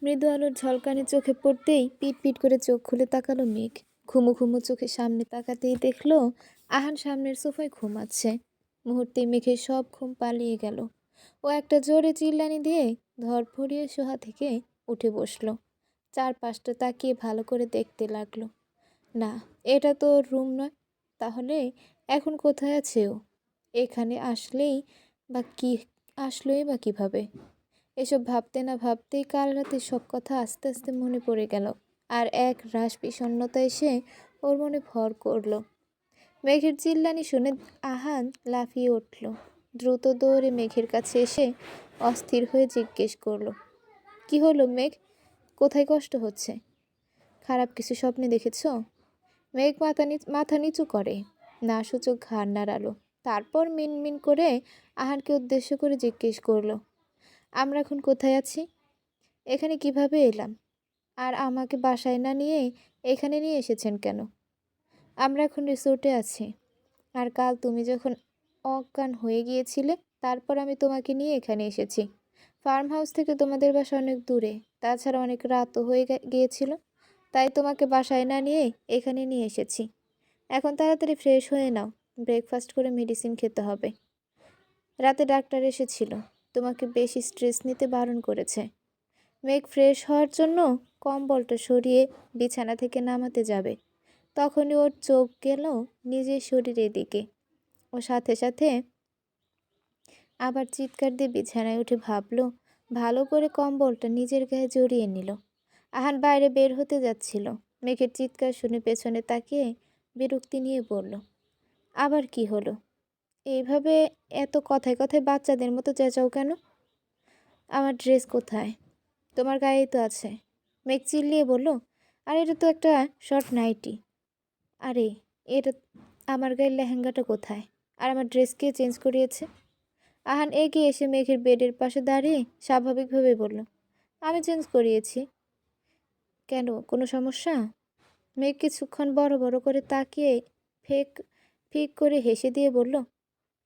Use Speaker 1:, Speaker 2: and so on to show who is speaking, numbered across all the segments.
Speaker 1: মৃদু আলোর ঝলকানি চোখে পড়তেই পিট পিট করে চোখ খুলে তাকালো মেঘ। ঘুমু ঘুমু চোখে সামনে তাকাতেই দেখলো আহান সামনের সোফায় ঘুমাচ্ছে। মুহূর্তেই মেঘের সব ঘুম পালিয়ে গেল। ও একটা জোরে চিল্লানি দিয়ে ধরফড়িয়ে সোহা থেকে উঠে বসলো। চারপাশটা তাকিয়ে ভালো করে দেখতে লাগলো। না, এটা তো ওর রুম নয়। তাহলে এখন কোথায় আছে ও? এখানে আসলোই বা কিভাবে? এসব ভাবতে না ভাবতেই কাল রাতে সব কথা আস্তে আস্তে মনে পড়ে গেল। আর এক রাশ বিষণ্ণতা এসে ওর মনে ভর করলো। মেঘের চিল্লানি শুনে আহান লাফিয়ে উঠল। দ্রুত দৌড়ে মেঘের কাছে এসে অস্থির হয়ে জিজ্ঞেস করলো, কি হলো মেঘ? কোথায় কষ্ট হচ্ছে? খারাপ কিছু স্বপ্নে দেখেছ? মেঘ মাথা নিচু করে না সূচক ঘাড় নাড়ালো। তারপর মিনমিন করে আহানকে উদ্দেশ্য করে জিজ্ঞেস করলো, আমরা এখন কোথায় আছি? এখানে কিভাবে এলাম? আর আমাকে বাসায় না নিয়ে এখানে নিয়ে এসেছেন কেন? আমরা এখন রিসোর্টে আছি। আর কাল তুমি যখন অজ্ঞান হয়ে গিয়েছিলে, তারপর আমি তোমাকে নিয়ে এখানে এসেছি। ফার্ম হাউস থেকে তোমাদের বাসা অনেক দূরে, তাছাড়া অনেক রাতও হয়ে গিয়েছিল। তাই তোমাকে বাসায় না নিয়ে এখানে নিয়ে এসেছি। এখন তাড়াতাড়ি ফ্রেশ হয়ে নাও, ব্রেকফাস্ট করে মেডিসিন খেতে হবে। রাতে ডাক্তার এসেছিল, তোমাকে বেশি স্ট্রেস নিতে বারণ করেছে। মেঘ ফ্রেশ হওয়ার জন্য কম্বলটা সরিয়ে বিছানা থেকে নামাতে যাবে, তখনই ওর চোখ গেল নিজের শরীরের দিকে। ও সাথে সাথে আবার চিৎকার দিয়ে বিছানায় উঠে ভাবলো, ভালো করে কম্বলটা নিজের গায়ে জড়িয়ে নিল। আহান বাইরে বের হতে যাচ্ছিল। মেঘের চিৎকার শুনে পেছনে তাকিয়ে বিরক্তি নিয়ে বলল, আবার কি হলো? এইভাবে এত কথায় কথায় বাচ্চাদের মতো চেঁচাও কেন? আমার ড্রেস কোথায়? তোমার গায়েই তো আছে। মেঘ চিল্লিয়ে বলল, আর এটা তো একটা শর্ট নাইটি। আরে, এটা আমার গায়ের লেহেঙ্গাটা কোথায়? আর আমার ড্রেস কে চেঞ্জ করিয়েছে? আহান এগিয়ে এসে মেঘের বেডের পাশে দাঁড়িয়ে স্বাভাবিকভাবে বলল, আমি চেঞ্জ করিয়েছি। কেন, কোনো সমস্যা? মেঘ কিছুক্ষণ বড় বড় করে তাকিয়ে ফেক ফিক করে হেসে দিয়ে বলল,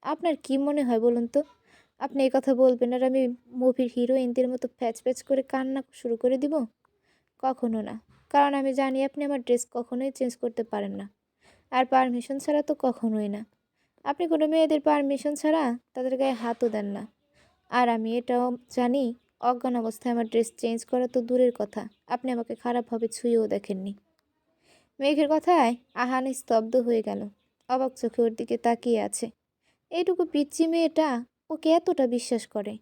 Speaker 1: আপনার কি মনে হয় বলুন তো? আপনি এই কথা বলবেন আর আমি মুভির হিরোইনদের মতো প্যাচ প্যাচ করে কান্না শুরু করে দিব? কখনো না। কারণ আমি জানি আপনি আমার ড্রেস কখনোই চেঞ্জ করতে পারেন না। আর পারমিশন ছাড়া তো কখনোই না। আপনি কোনো মেয়েদের পারমিশন ছাড়া তাদের গায়ে হাতও দেন না। আর আমি এটাও জানি, অজ্ঞান অবস্থায় আমার ড্রেস চেঞ্জ করা তো দূরের কথা, আপনি আমাকে খারাপভাবে ছুঁয়েও দেখেননি। মেঘের কথায় আহান স্তব্ধ হয়ে গেল। অবাক চোখে ওর দিকে তাকিয়ে আছে। এইটুকু পিচ্চি মেয়েটা ওকে এতটা বিশ্বাস করে?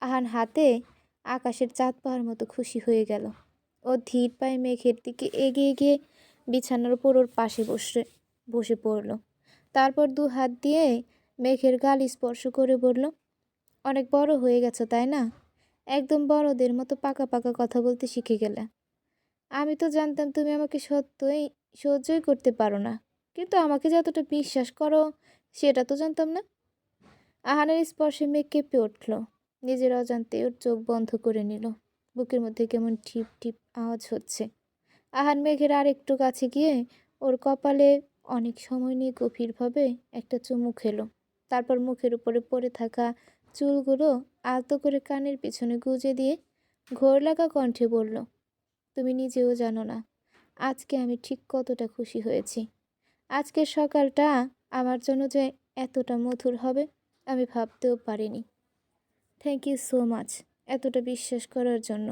Speaker 1: আহান হাতে আকাশের চাঁদ পাওয়ার মতো খুশি হয়ে গেল। ও ধীর পায়ে মেঘের দিকে এগিয়ে গিয়ে বিছানার উপর ওর পাশে বসে পড়ল। তারপর দু হাত দিয়ে মেঘের গাল স্পর্শ করে বলল, অনেক বড় হয়ে গেছো তাই না? একদম বড়দের মতো পাকা পাকা কথা বলতে শিখে গেলে। আমি তো জানতাম তুমি আমাকে সহ্যই করতে পারো না, কিন্তু আমাকে যতটা বিশ্বাস করো সেটা তো জানতাম না। আহানের স্পর্শে মেঘ কেঁপে উঠল। নিজের অজান্তে ওর চোখ বন্ধ করে নিল। বুকের মধ্যে কেমন ঠিপ ঠিপ আওয়াজ হচ্ছে। আহান মেঘের আর একটু কাছে গিয়ে ওর কপালে অনেক সময় নিয়ে গভীরভাবে একটা চুমু খেলো। তারপর মুখের উপরে পড়ে থাকা চুলগুলো আলতো করে কানের পিছনে গুজে দিয়ে ঘোর লাগা কণ্ঠে বলল, তুমি নিজেও জানো না আজকে আমি ঠিক কতটা খুশি হয়েছি। আজকের সকালটা আমার জন্য যে এতটা মধুর হবে আমি ভাবতেও পারিনি। থ্যাংক ইউ সো মাচ এতটা বিশ্বাস করার জন্য।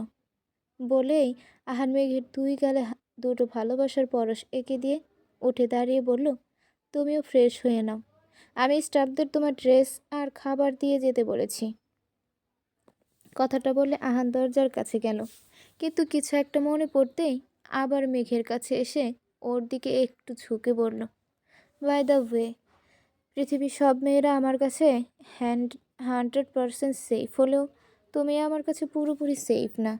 Speaker 1: বলেই আহান মেঘের দুই গালে দুটো ভালোবাসার পরশ এঁকে দিয়ে উঠে দাঁড়িয়ে বলল, তুমিও ফ্রেশ হয়ে নাও। আমি স্টাফদের তোমার ড্রেস আর খাবার দিয়ে যেতে বলেছি। কথাটা বলে আহান দরজার কাছে গেল, কিন্তু কিছু একটা মনে পড়তেই আবার মেঘের কাছে এসে ওর দিকে একটু ঝুঁকে বলল, বাই দ্য ওয়ে, পৃথিবীর সব মেয়েরা আমার কাছে 100% সেফ হলেও তুমি আমার কাছে পুরোপুরি সেফ না।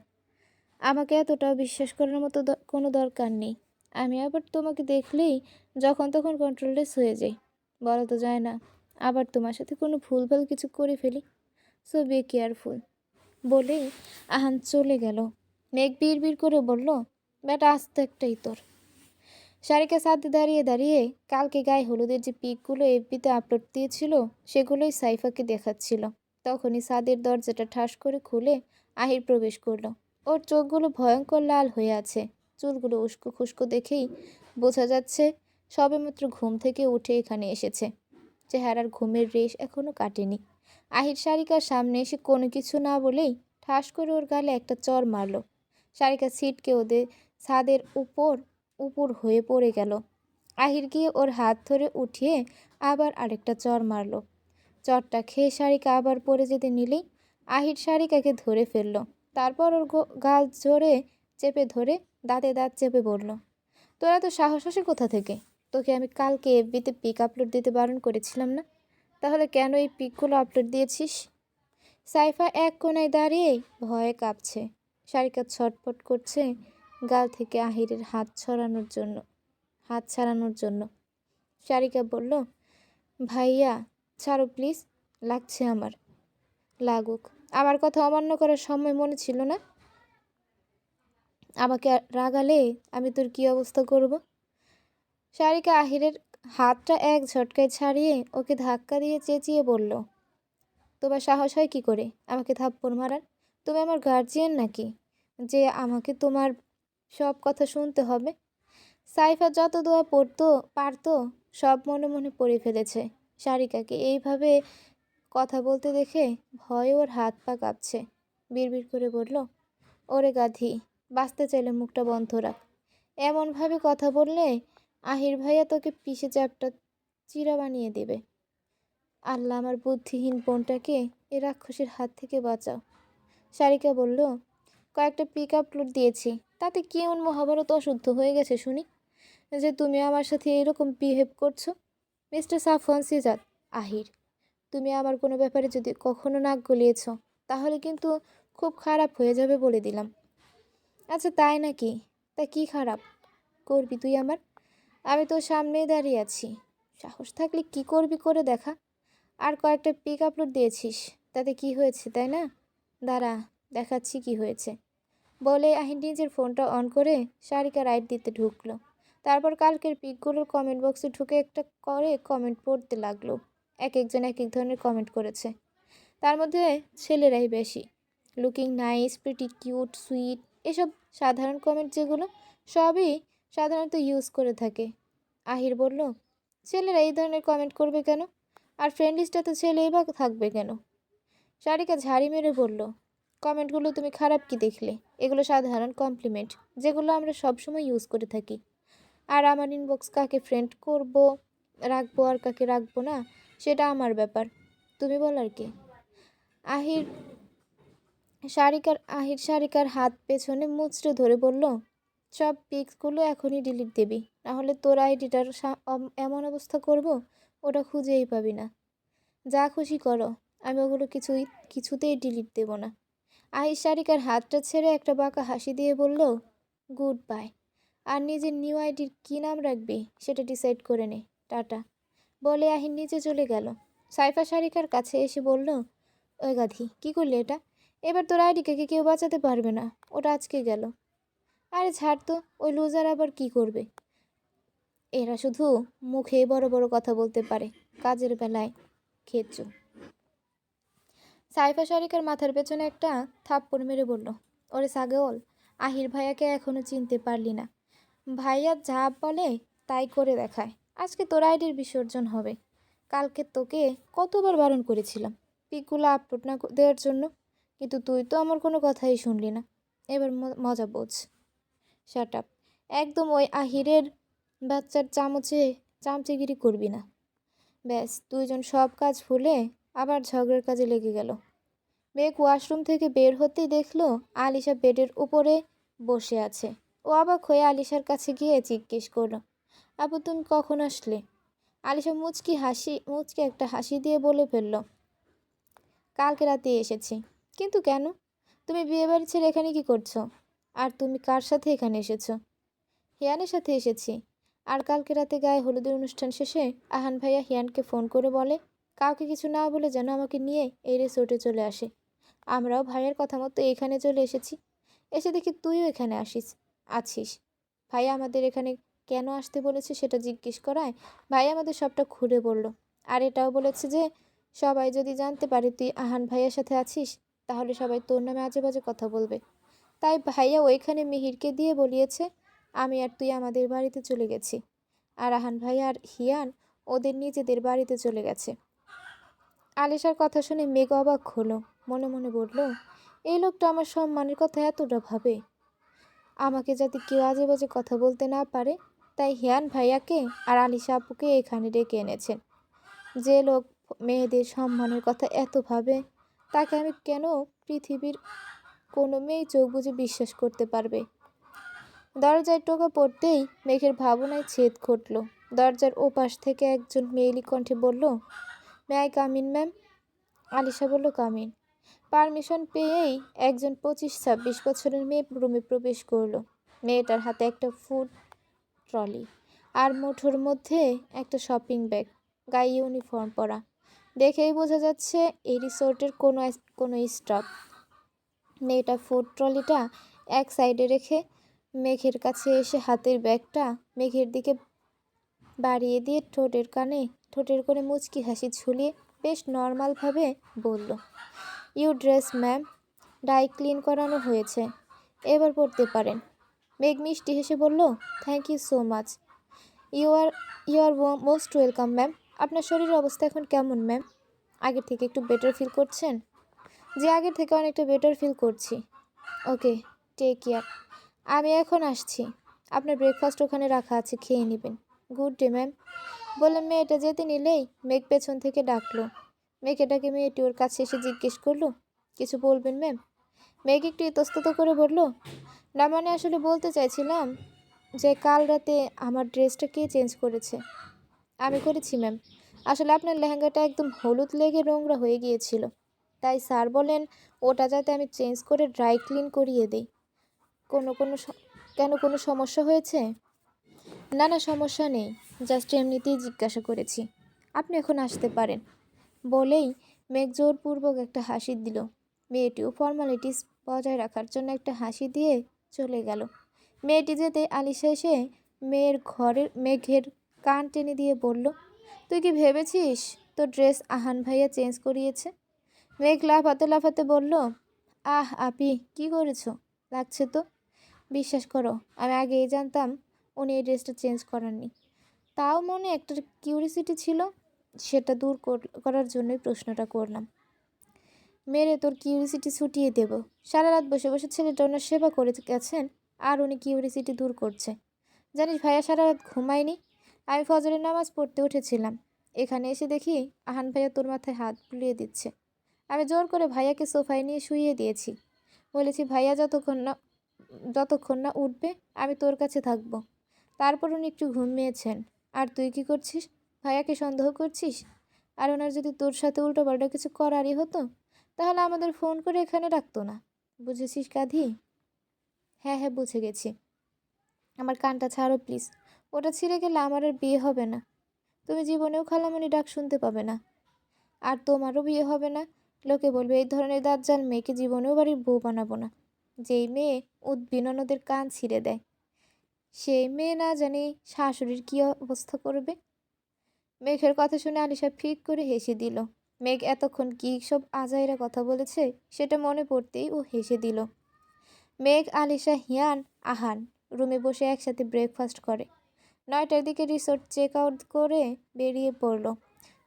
Speaker 1: আমাকে এতটাও বিশ্বাস করার মতো কোনো দরকার নেই। আমি আবার তোমাকে দেখলেই যখন তখন কন্ট্রোললেস হয়ে যাই। বলা তো যায় না, আবার তোমার সাথে কোনো ভুলভাল কিছু করে ফেলি। So be careful. বলেই আহান চলে গেল। মেঘ বিড় করে বলল, বেটা আস্ত একটাই তোর। সারিকা ছাদে দাঁড়িয়ে দাঁড়িয়ে কালকে গায়ে হলুদের যে পিকগুলো এফবিতে আপলোড দিয়েছিল সেগুলোই সাইফাকে দেখাচ্ছিল। তখনই ছাদের দরজাটা ঠাস করে খুলে আহির প্রবেশ করলো। ওর চোখগুলো ভয়ঙ্কর লাল হয়ে আছে, চুলগুলো উস্কো খুস্কো দেখেই বোঝা যাচ্ছে সবেমাত্র ঘুম থেকে উঠে এখানে এসেছে। চেহারার ঘুমের রেশ এখনো কাটেনি। আহির সারিকার সামনে এসে কোনো কিছু না বলেই ঠাস করে ওর গালে একটা চড় মারল। সারিকা ছিটকে ওদের ছাদের উপর উপর হয়ে পড়ে গেল। আহির গিয়ে ওর হাত ধরে উঠিয়ে আবার আরেকটা চড় মারল। চড়টা খেয়ে সারিকা আবার পড়ে যেতে নিলেই আহির সারিকাকে ধরে ফেলল। তারপর ওর গাল জোরে চেপে ধরে দাঁতে দাঁত চেপে বলল, তোরা তো সাহস আসে কোথা থেকে? তোকে আমি কালকে এফবিতে পিক আপলোড দিতে বারণ করেছিলাম না? তাহলে কেন এই পিকগুলো আপলোড দিয়েছিস? সাইফা এক কোণায় দাঁড়িয়েই ভয়ে কাঁপছে। সারিকা ছটফট করছে গাল থেকে আহিরের হাত ছাড়ানোর জন্য। সারিকা বলল, ভাইয়া ছাড়ো প্লিজ, লাগছে আমার। লাগুক, আমার কথা অমান্য করার সময় মনে ছিল না? আমাকে রাগালে আমি তোর কী অবস্থা করব? সারিকা আহিরের হাতটা এক ঝটকায় ছাড়িয়ে ওকে ধাক্কা দিয়ে চেঁচিয়ে বলল, তোমার সাহস হয় কি করে আমাকে থাপ্পড় মারার? তুমি আমার গার্জিয়ান নাকি যে আমাকে তোমার সব কথা শুনতে হবে? সাইফা যত দোয়া পারতো সব মনে মনে পড়ে ফেলেছে। সারিকাকে এইভাবে কথা বলতে দেখে ভয়ে ওর হাত পা কাঁপছে। বিড়বিড় করে বলল, ওরে গাধি, বাঁচতে চাইলে মুখটা বন্ধ রাখ। এমনভাবে কথা বললে আহির ভাইয়া তোকে পিষে চ্যাপটা চিরা বানিয়ে দেবে। আল্লাহ আমার বুদ্ধিহীন বোনটাকে এ রাক্ষসের হাত থেকে বাঁচাও। সারিকা বলল, কয়েকটা পিক আপলোড দিয়েছি, তাতে কি এমন মহাভারত অশুদ্ধ হয়ে গেছে শুনি যে তুমি আমার সাথে এইরকম বিহেভ করছো? মিস্টার সাফওয়ান সিজাত, আহির, তুমি আমার কোনো ব্যাপারে যদি কখনো নাক গলিয়েছ তাহলে কিন্তু খুব খারাপ হয়ে যাবে বলে দিলাম। আচ্ছা তাই নাকি? তা কি খারাপ করবি তুই আমার? আমি তোর সামনেই দাঁড়িয়ে আছি, সাহস থাকলে কি করবি করে দেখা। আর কয়েকটা পিক আপলোড দিয়েছিস, তাতে কি হয়েছে তাই না? দাঁড়া, দেখাচ্ছি কি হয়েছে। বলে আহির নিজের ফোনটা অন করে সারিকা রাইট দিতে ঢুকলো। তারপর কালকের পিকগুলোর কমেন্ট বক্সে ঢুকে একটা করে কমেন্ট পড়তে লাগলো। এক একজন এক এক ধরনের কমেন্ট করেছে। তার মধ্যে ছেলেরাই বেশি। Looking nice, pretty cute, sweet, এসব সাধারণ কমেন্ট যেগুলো সবই সাধারণত ইউজ করে থাকে। আহির বলল, ছেলেরা এই ধরনের কমেন্ট করবে কেন? আর ফ্রেন্ড লিস্টে তো ছেলেই বা থাকবে কেন? সারিকা ঝাড়ি মেরে বলল, কমেন্টগুলো তুমি খারাপ কি দেখলে? এগুলো সাধারণ কমপ্লিমেন্ট যেগুলো আমরা সবসময় ইউজ করে থাকি। আর আমার ইনবক্স কাকে ফ্রেন্ড করব রাখবো আর কাকে রাখবো না সেটা আমার ব্যাপার, তুমি বলার কি? আহির সারিকার হাত পেছনে মুচড়ে ধরে বলল, সব পিক্সগুলো এখনই ডিলিট দিবি, নাহলে তোর আইডিটার এমন অবস্থা করব ওটা খুঁজেই পাবি না। যা খুশি করো, আমি ওগুলো কিছুতেই ডিলিট দেব না। আহির সারিকার হাতটা ছেড়ে একটা বাঁকা হাসি দিয়ে বলল, গুড বাই। আর নিজের নিউ আইডির কী নাম রাখবি সেটা ডিসাইড করে নে, টাটা। বলে আহির নিচে চলে গেল। সাইফা সারিকার কাছে এসে বলল, ওই গাধি, কী করলে এটা? এবার তোর আইডিকে কেউ বাঁচাতে পারবে না, ওটা আজকে গেল। আরে ছাড় তো, ওই লুজার আবার কি করবে? এরা শুধু মুখে বড় বড় কথা বলতে পারে, কাজের বেলায় খেচ্চু। সাইফা সারিকার মাথার পেছনে একটা থাপ্পড় মেরে বলল, ওরে সাগেওল, আহির ভাইয়াকে এখনো চিনতে পারলি না? ভাইয়া যা বলে তাই করে দেখায়। আজকে তোর আইডির বিসর্জন হবে। কালকে তোকে কতবার বারণ করেছিলাম পিকগুলো আপলোড না দেওয়ার জন্য, কিন্তু তুই তো আমার কোনো কথাই শুনলি না। এবার মজা বোঝ। Shut up. একদম ওই আহিরের বাচ্চার চামচেগিরি করবি না। ব্যাস, দুইজন সব কাজ ভুলে আবার ঝগড়ার কাজে লেগে গেল। মেঘ ওয়াশরুম থেকে বের হতেই দেখলো আলিশা বেডের উপরে বসে আছে। ও অবাক হয়ে আলিশার কাছে গিয়ে জিজ্ঞেস করলো, আপু তুমি কখন আসলে? আলিশা মুচকি একটা হাসি দিয়ে বলে ফেলল, কালকে রাতে এসেছি। কিন্তু কেন? তুমি বিয়েবাড়ি ছেড়ে এখানে কি করছো? আর তুমি কার সাথে এখানে এসেছো? হিয়ানের সাথে এসেছি। আর কালকে রাতে গায়ে হলুদের অনুষ্ঠান শেষে আহান ভাইয়া হিয়ানকে ফোন করে বলে কাউকে কিছু না বলে যেন আমাকে নিয়ে এই রিসোর্টে চলে আসে। আমরাও ভাইয়ের কথা মতো এখানে চলে এসেছি। এসে দেখি তুইও এখানে আছিস। ভাইয়া আমাদের এখানে কেন আসতে বলেছে সেটা জিজ্ঞেস করায় ভাই আমাদের সবটা খুলে বলল। আর এটাও বলেছে যে সবাই যদি জানতে পারে তুই আহান ভাইয়ার সাথে আছিস তাহলে সবাই তোর নামে আজে বাজে কথা বলবে। তাই ভাইয়া ওইখানে মিহিরকে দিয়ে বলিয়েছে আমি আর তুই আমাদের বাড়িতে চলে গেছি, আর রাহান ভাইয়া আর হিয়ান ওদের নিজেদের বাড়িতে চলে গেছে। আলিশার কথা শুনে মেঘ অবাক হলো, মনে মনে বলল, এই লোকটা আমার সম্মানের কথা এতটা ভাবে। আমাকে যাতে কেউ আজে বাজে কথা বলতে না পারে, তাই হিয়ান ভাইয়াকে আর আলিশা আপুকে এখানে ডেকে এনেছেন। যে লোক মেয়েদের সম্মানের কথা এত ভাবে, তাকে আমি কেন পৃথিবীর কোনো মেয়ে চোখ বুজে বিশ্বাস করতে পারবে? দরজায় টোকা পড়তেই মেঘের ভাবনায় ছেদ ঘটল। দরজার ওপাশ থেকে একজন মেয়েলি কণ্ঠে বলল, may I come in ma'am? Alisha বলল, কাম ইন। পারমিশন পেয়েই একজন 25-26 বছরের মেয়ে রুমে প্রবেশ করলো। মেয়েটার হাতে একটা ফুড ট্রলি আর মুঠোর মধ্যে একটা শপিং ব্যাগ, গায়ে ইউনিফর্ম পরা। দেখেই বোঝা যাচ্ছে এই রিসোর্টের কোনো স্টাফ। মেয়েটা ফুড ট্রলিটা এক সাইডে রেখে মেঘের কাছে এসে হাতের ব্যাগটা মেঘের দিকে বাড়িয়ে দিয়ে ঠোঁটের কোণে মুচকি হাসি ঝুলিয়ে বেশ নর্মালভাবে বলল, you dress ma'am, dry clean করানো হয়েছে, এবার পড়তে পারেন। মেঘ মিষ্টি হেসে বলল, thank you so much. You are most welcome ma'am. আপনার শরীরের অবস্থা এখন কেমন ম্যাম? আগের থেকে একটু বেটার ফিল করছেন? যে আগের থেকে অনেকটা বেটার ফিল করছি। ওকে, টেক কেয়ার। আমি এখন আসছি। আপনার ব্রেকফাস্ট ওখানে রাখা আছে, খেয়ে নেবেন। Good day ma'am. বলে মেয়েটা যেতে নিলেই মেঘ পেছন থেকে ডাকলো। মেয়েটাকে মেয়েটি ওর কাছে এসে জিজ্ঞেস করলো, কিছু বলবেন ম্যাম? মেঘ একটু ইতস্তত করে বলল, না মানে আসলে বলতে চাইছিলাম যে কাল রাতে আমার ড্রেসটা কে চেঞ্জ করেছে? আমি করেছি ম্যাম। আসলে আপনার লেহেঙ্গাটা একদম হলুদ লেগে নোংরা হয়ে গিয়েছিল, তাই স্যার বলেন ওটা যাতে আমি চেঞ্জ করে ড্রাই ক্লিন করিয়ে দিই। কোনো সমস্যা হয়েছে? না না, সমস্যা নেই, জাস্ট এমনিতেই জিজ্ঞাসা করেছি। আপনি এখন আসতে পারেন। বলেই মেঘ জোরপূর্বক একটা হাসি দিল। মেয়েটিও ফর্মালিটিস বজায় রাখার জন্য একটা হাসি দিয়ে চলে গেল। মেয়েটি যেতে আলিশা এসে মেঘের কান টেনে দিয়ে বলল, তুই কি ভেবেছিস তোর ড্রেস আহান ভাইয়া চেঞ্জ করিয়েছে? মেঘ লাফাতে লাফাতে বলল, আহ আপি, কি করেছো? লাগছে তো। বিশ্বাস করো, আমি আগেই জানতাম উনি এই ড্রেসটা চেঞ্জ করাননি। তাও মনে একটা কিউরিসিটি ছিল, সেটা দূর করার জন্যই প্রশ্নটা করলাম। মেরে তোর কিউরিসিটি ছুটিয়ে দেব। সারা রাত বসে বসে ছেলেটা ওনার সেবা করে গেছেন, আর উনি কিউরিসিটি দূর করছে। জানিস ভাইয়া সারা রাত ঘুমায়নি। আমি ফজরের নামাজ পড়তে উঠেছিলাম, এখানে এসে দেখি আহান ভাইয়া তোর মাথায় হাত বুলিয়ে দিচ্ছে। আমি জোর করে ভাইয়াকে সোফায় নিয়ে শুইয়ে দিয়েছি। বলেছি ভাইয়া যতক্ষণ না উঠবে আমি তোর কাছে থাকবো। তারপর উনি একটু ঘুমিয়েছেন। আর তুই কি করছিস? ভাইয়াকে সন্দেহ করছিস? আর ওনার যদি তোর সাথে উল্টোপাল্টা কিছু করারই হতো, তাহলে আমাদের ফোন করে এখানে রাখতো না। বুঝেছিস গাধি? হ্যাঁ হ্যাঁ, বুঝে গেছি। আমার কানটা ছাড়ো প্লিজ। ওটা ছিঁড়ে গেলে আমার আর বিয়ে হবে না। তুমি জীবনেও খালামণি ডাক শুনতে পাবে না। আর তোমারও বিয়ে হবে না। লোকে বলবে এই ধরনের দাজ্জাল মেয়েকে জীবনেও বাড়ির বউ বানাবো না। যেই মেয়ে উদ্বিগ্নদের কান ছিঁড়ে দেয়, সেই মেয়ে না জানি শাশুড়ির কী অবস্থা করবে। মেঘের কথা শুনে আলিশা ফিক করে হেসে দিল। মেঘ এতক্ষণ কী সব আজাইরা কথা বলেছে সেটা মনে পড়তেই ও হেসে দিল। মেঘ, আলিশা, হিয়ান, আহান রুমে বসে একসাথে ব্রেকফাস্ট করে। 9টার দিকে রিসোর্ট চেক আউট করে বেরিয়ে পড়ল।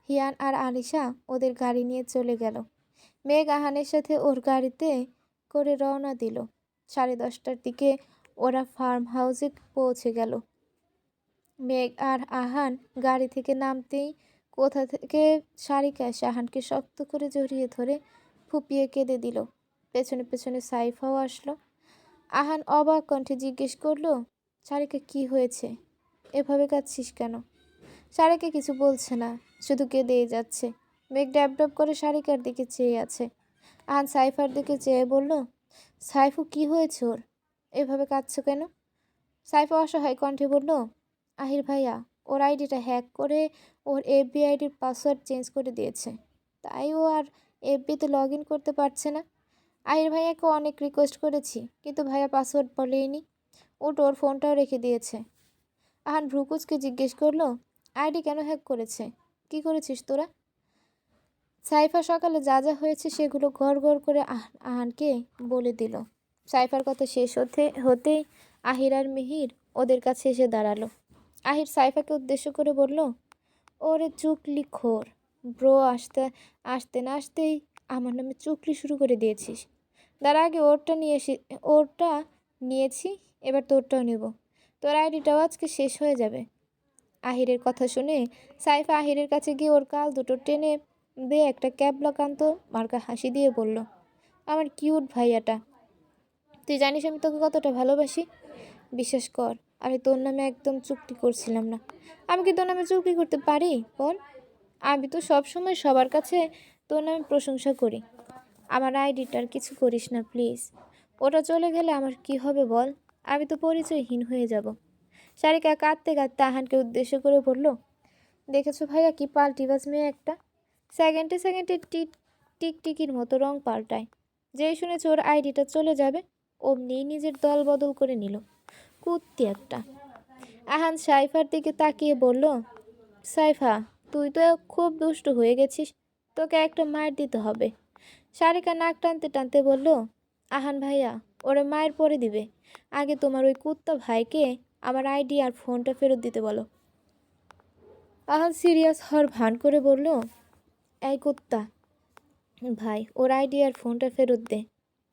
Speaker 1: হিয়ান আর আলিশা ওদের গাড়ি নিয়ে চলে গেল। মেঘ আহানের সাথে ওর গাড়িতে করে রওনা দিল। 10:30টার দিকে ওরা ফার্ম হাউসে পৌঁছে গেল। মেঘ আর আহান গাড়ি থেকে নামতেই কোথা থেকে সারিকা এসে আহানকে শক্ত করে জড়িয়ে ধরে ফুপিয়ে কেঁদে দিল। পেছনে পেছনে সাইফাও আসলো। আহান অবাক কণ্ঠে জিজ্ঞেস করলো, সারিকা কি হয়েছে? এভাবে কাঁদছিস কেন? সারিকা কিছু বলছে না, শুধু কেঁদেই যাচ্ছে। মেঘ ড্যাব ড্যাব করে সারিকার দিকে চেয়ে আছে। আহান সাইফার দিকে চেয়ে বলল, সাইফু কি হয়েছে ওর? এভাবে কাঁদছো কেন? সাইফা অসহায় কণ্ঠে বলল, আহির ভাইয়া ওর আইডিটা হ্যাক করে ওর এফবি আইডির পাসওয়ার্ড চেঞ্জ করে দিয়েছে, তাই ও আর এফবিতে লগ ইন করতে পারছে না। আহির ভাইয়াকে অনেক রিকোয়েস্ট করেছি, কিন্তু ভাইয়া পাসওয়ার্ড বলেইনি। ওর ফোনটাও রেখে দিয়েছে। আহান ভ্রুকুচকে জিজ্ঞেস করলো, আইডি কেন হ্যাক করেছে? কি করেছিস তোরা? সাইফা সকালে যা যা হয়েছে সেগুলো গড় গড় করে আহানকে বলে দিল। সাইফার কথা শেষ হতেই আহির আর মিহির ওদের কাছে এসে দাঁড়ালো। আহির সাইফাকে উদ্দেশ্য করে বলল, ওরে চুকলি খোর ব্রো, আসতে না আসতেই আমার নামে চুকলি শুরু করে দিয়েছিস। তার আগে ওরটা নিয়েছি, এবার তোরটাও নেব। তোর আইডিটাও আজকে শেষ হয়ে যাবে। আহিরের কথা শুনে সাইফা আহিরের কাছে গিয়ে ওর কাল দুটো টেনে দিয়ে একটা ক্যাবলাকান্ত মার্কা হাসি দিয়ে বলল, আমার কিউট ভাইয়াটা, তুই জানিস আমি তোকে কতটা ভালোবাসি। বিশ্বাস কর, আমি তোর নামে একদম চুক্তি করছিলাম না। আমি কি তোর নামে চুক্তি করতে পারি বল? আমি তো সবসময় সবার কাছে তোর নামে প্রশংসা করি। আমার আইডিটার কিছু করিস না প্লিজ। ওটা চলে গেলে আমার কি হবে বল? আমি তো পরিচয়হীন হয়ে যাব। সারিকা কাঁদতে কাঁদতে আহানকে উদ্দেশ্য করে বলল, দেখেছো ভাইয়া কি পাল্টিবাজ মেয়ে একটা, সেকেন্ডে সেকেন্ডে টিকটিকির মতো রং পাল্টায়। যেই শুনেছে ওর আইডিটা চলে যাবে অমনিই নিজের দল বদল করে নিল। কুত্তি একটা। আহান সাইফার দিকে তাকিয়ে বলল, সাইফা তুই তো খুব দুষ্টু হয়ে গেছিস, তোকে একটা মার দিতে হবে। সারিকা নাক টানতে টানতে বলল, আহান ভাইয়া ওরে মায়ের পরে দিবে, আগে তোমার ওই কুত্তা ভাইকে আমার আইডি আর ফোনটা ফেরত দিতে বলো। আহান সিরিয়াস হওয়ার ভান করে বলল, এই কুত্তা ভাই ওর আইডি আর ফোনটা ফেরত দে।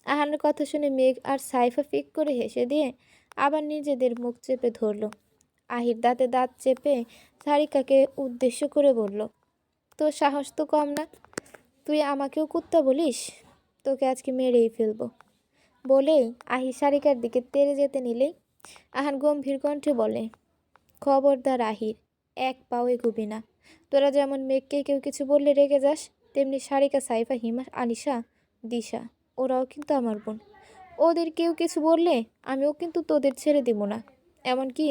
Speaker 1: আহানের কথা শুনে মেঘ আর সাইফা ফিক করে হেসে দিয়ে আবার নিজেদের মুখ চেপে ধরল। আহির দাঁতে দাঁত চেপে সারিকাকে উদ্দেশ্য করে বলল, তোর সাহস তো কম না, তুই আমাকেও কুত্তা বলিস? তোকে আজকে মেরেই ফেলবো। বলেই আহির সারিকার দিকে তেড়ে যেতে নিলেই আহান গম্ভীর কণ্ঠে বলে, খবরদার আহির, এক পাও এগুবি না। তোরা যেমন মেঘকে কেউ কিছু বললে রেগে যাস, তেমনি সারিকা, সাইফা, হিমা, আনিশা, দিশা ওরাও কিন্তু আমার বোন। ওদের কেউ কিছু বললে আমিও কিন্তু তোদের ছেড়ে দিব না, এমনকি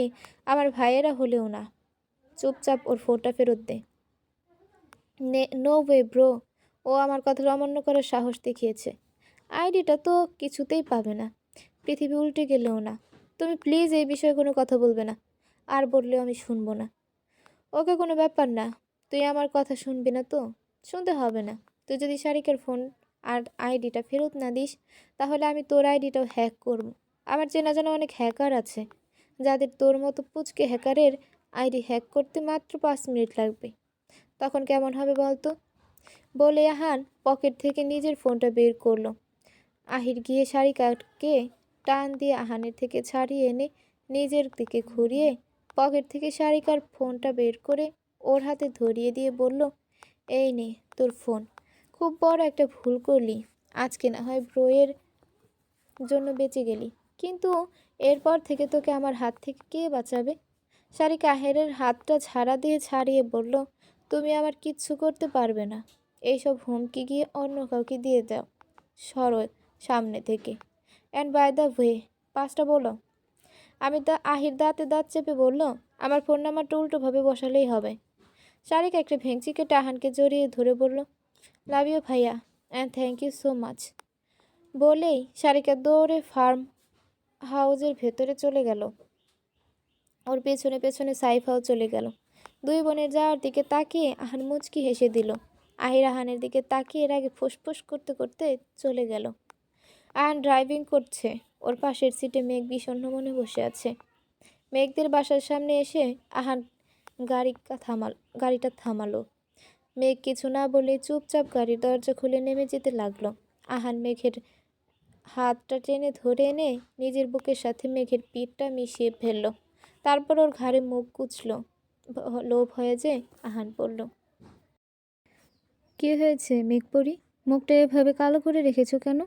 Speaker 1: আমার ভাইয়েরা হলেও না। চুপচাপ ওর ফোনটা ফেরত দে। নো ওয়ে ব্রো, ও আমার কথার অমান্য করার সাহস দেখিয়েছে। আইডিটা তো কিছুতেই পাবে না, পৃথিবী উল্টে গেলেও না। তুমি প্লিজ এই বিষয়ে কোনো কথা বলবে না, আর বললেও আমি শুনবো না। ওকে কোনো ব্যাপার না, তুই আমার কথা শুনবি না তো? শুনতে হবে না। তুই যদি শারিকের ফোন আর আইডিটা ফেরত না দিস, তাহলে আমি তোর আইডিটাও হ্যাক করব। আমার চেনা জানা অনেক হ্যাকার আছে, যাদের তোর মতো পুচকে হ্যাকারের আইডি হ্যাক করতে মাত্র 5 মিনিট লাগবে। তখন কেমন হবে বলতো? বলে আহান পকেট থেকে নিজের ফোনটা বের করলো। আহির গিয়ে সারিকাকে টান দিয়ে আহানের থেকে ছাড়িয়ে এনে নিজের দিকে ঘুরিয়ে পকেট থেকে সারিকার ফোনটা বের করে ওর হাতে ধরিয়ে দিয়ে বলল, এই নে তোর ফোন। খুব বড় একটা ভুল করলি, আজকে না হয় ব্রোয়ের জন্য বেঁচে গেলি, কিন্তু এরপর থেকে তোকে আমার হাত থেকে কে বাঁচাবে? সারিকা আহেরের হাতটা ঝাড়া দিয়ে ছাড়িয়ে বলল, তুমি আমার কিচ্ছু করতে পারবে না। এইসব হুমকি গিয়ে অন্য কাউকে দিয়ে দাও, সরো সামনে থেকে। অ্যান্ড বাই দ্য ওয়ে, পাঁচটা বলো। আহির দাঁতে দাঁত চেপে বলল, আমার ফোন নাম্বারটা উল্টোভাবে বসালেই হবে। সারিকা একটা ভেঙচি কেটে আহানকে জড়িয়ে ধরে বলল, লাভ ইউ ভাইয়া, and thank you so much. বলেই সারিকা দৌড়ে ফার্ম হাউজের ভেতরে চলে গেল। ওর পেছনে পেছনে সাইফাও চলে গেল। দুই বোনের যাওয়ার দিকে তাকিয়ে আহান মুচকি হেসে দিল। আহির আহানের দিকে তাকিয়ে এর আগে ফুসফুস করতে করতে চলে গেল। আহান ড্রাইভিং করছে, ওর পাশের সিটে মেঘ বিষণ্ণ মনে বসে আছে। মেঘদের বাসার সামনে এসে আহান গাড়িটা থামালো। মেঘ কিছু না বলে চুপচাপ গাড়ির দরজা খুলে নেমে যেতে লাগলো। আহান মেঘের হাতটা টেনে ধরে এনে নিজের বুকের সাথে মেঘের পিঠটা মিশিয়ে ফেললো। তারপর ওর ঘাড়ে মুখ গুছল। লোভ হয়ে যে আহান পড়ল, কি হয়েছে মেঘপরি? মুখটা এভাবে কালো করে রেখেছো কেন?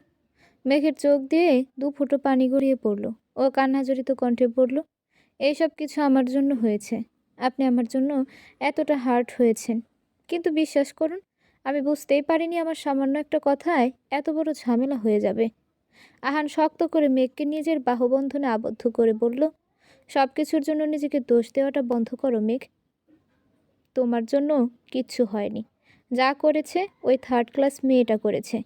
Speaker 1: মেঘের চোখ দিয়ে 2 ফোঁটা পানি গড়িয়ে পড়ল। ও কান্নাজড়িত কণ্ঠে পড়ল, এইসব কিছু আমার জন্য হয়েছে। আপনি আমার জন্য এতটা হার্ট হয়েছেন, কিন্তু বিশ্বাস করুন আমি বুঝতেই পারিনি আমার সামান্য একটা কথায় এত বড় ঝামেলা হয়ে যাবে। আহান শক্ত করে মেঘকে নিজের বাহুবন্ধনে আবদ্ধ করে বলল, সব কিছুর জন্য নিজেকে দোষ দেওয়াটা বন্ধ করো মেঘ। তোমার জন্য কিচ্ছু হয়নি, যা করেছে ওই 3rd ক্লাস মেয়েটা করেছে।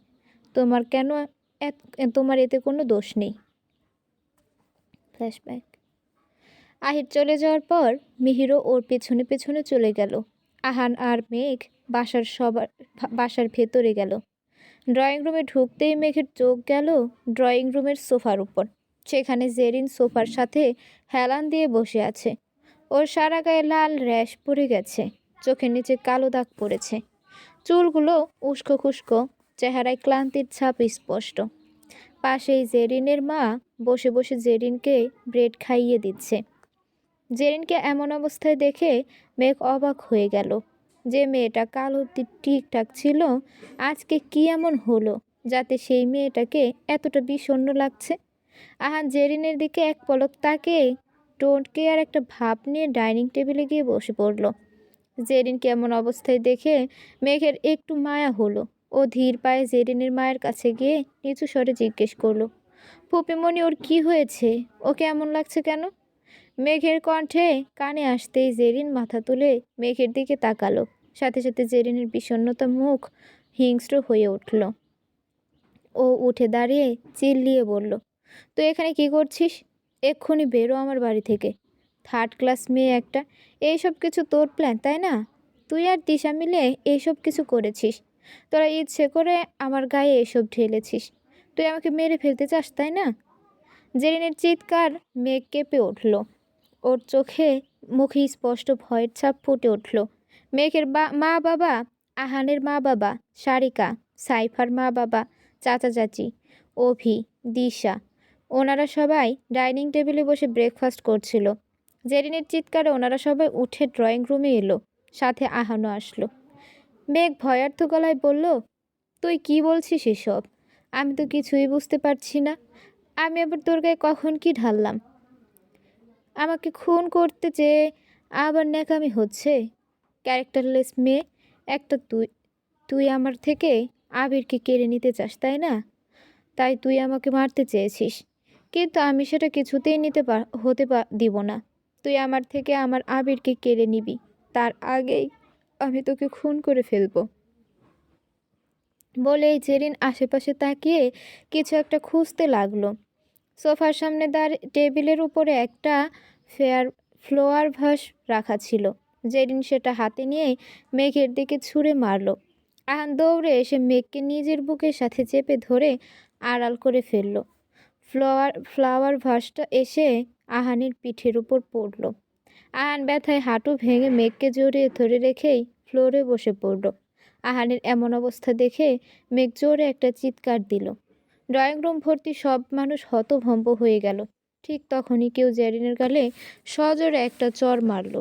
Speaker 1: তোমার এতে কোনো দোষ নেই। ফ্ল্যাশব্যাক। আহির চলে যাওয়ার পর মিহিরও ওর পেছনে পেছনে চলে গেল। আহান আর মেঘ বাসার ভেতরে গেল। ড্রয়িং রুমে ঢুকতেই মেঘের চোখ গেল ড্রয়িং রুমের সোফার উপর। সেখানে জেরিন সোফার সাথে হেলান দিয়ে বসে আছে। ওর সারা গায়ে লাল র্যাশ পড়ে গেছে, চোখের নিচে কালো দাগ পড়েছে, চুলগুলো উস্কো খুস্কো, চেহারায় ক্লান্তির ছাপ স্পষ্ট। পাশেই জেরিনের মা বসে বসে জেরিনকে ব্রেড খাইয়ে দিচ্ছে। জেরিনকে এমন অবস্থায় দেখে মেঘ অবাক হয়ে গেল। যে মেয়েটা কাল অবধি ঠিকঠাক ছিল, আজকে কি এমন হলো যাতে সেই মেয়েটাকে এতটা বিষণ্ণ লাগছে। আহান জেরিনের দিকে এক পলক তাকিয়ে ডোন্ট কেয়ার একটা ভাব নিয়ে ডাইনিং টেবিলে গিয়ে বসে পড়ল। জেরিনকে এমন অবস্থায় দেখে মেঘের একটু মায়া হলো। ও ধীর পায়ে জেরিনের মায়ের কাছে গিয়ে নিচু স্বরে জিজ্ঞেস করলো, ফুপিমণি, ওর কি হয়েছে? ওকে এমন লাগছে কেন? মেঘের কণ্ঠে কানে আসতেই জেরিন মাথা তুলে মেঘের দিকে তাকালো। সাথে সাথে জেরিনের বিষণ্ণতা মুখ হিংস্র হয়ে উঠল। ও উঠে দাঁড়িয়ে চিল্লিয়ে বলল, তুই এখানে কি করছিস? এক্ষুনি বেরো আমার বাড়ি থেকে। থার্ড ক্লাস মেয়ে একটা। এইসব কিছু তোর প্ল্যান, তাই না? তুই আর দিশা মিলে এইসব কিছু করেছিস। তোরা ইচ্ছে করে আমার গায়ে এসব ঢেলেছিস। তুই আমাকে মেরে ফেলতে চাস, তাই না? জেরিনের চিৎকার মেঘ কেঁপে উঠল। ওর চোখে মুখে স্পষ্ট ভয়ের ছাপ ফুটে উঠল। মেঘের মা বাবা, আহানের মা বাবা, সারিকা, সাইফার মা বাবা, চাচা চাচি, অভি, দিশা, ওনারা সবাই ডাইনিং টেবিলে বসে ব্রেকফাস্ট করছিল। জেরিনের চিৎকারে ওনারা সবাই উঠে ড্রয়িং রুমে এলো। সাথে আহানও আসলো। মেঘ ভয়ার্থ গলায় বলল, তুই কি বলছিস এসব? আমি তো কিছুই বুঝতে পারছি না। আমি আবার তোর গায়ে কখন কি ঢাললাম? আমাকে খুন করতে চেয়ে আবার ন্যাকামি হচ্ছে? ক্যারেক্টারলেস মেয়ে একটা তুই। তুই আমার থেকে আবিরকে কেড়ে নিতে চাস, তাই না? তাই তুই আমাকে মারতে চেয়েছিস, কিন্তু আমি সেটা কিছুতেই দিব না। তুই আমার থেকে আমার আবিরকে কেড়ে নিবি, তার আগেই আমি তোকে খুন করে ফেলবো। বলেই জেরিন আশেপাশে তাকিয়ে কিছু একটা খুঁজতে লাগলো। সোফার সামনে টেবিলের উপরে একটা ফ্লোয়ার ভাস রাখা ছিল। জেরিন সেটা হাতে নিয়ে মেঘের দিকে ছুঁড়ে মারল। আহান দৌড়ে এসে মেঘকে নিজের বুকের সাথে চেপে ধরে আড়াল করে ফেলল। ফ্লাওয়ার ভাসটা এসে আহানের পিঠের উপর পড়ল। আহান ব্যথায় হাঁটু ভেঙে মেঘকে জড়িয়ে ধরে রেখেই ফ্লোরে বসে পড়ল। আহানের এমন অবস্থা দেখে মেঘ জোরে একটা চিৎকার দিল। ড্রয়িং রুম ভর্তি সব মানুষ হতভম্ব হয়ে গেল। ঠিক তখনই কেউ জেরিনের গালে সজোরে একটা চড় মারল।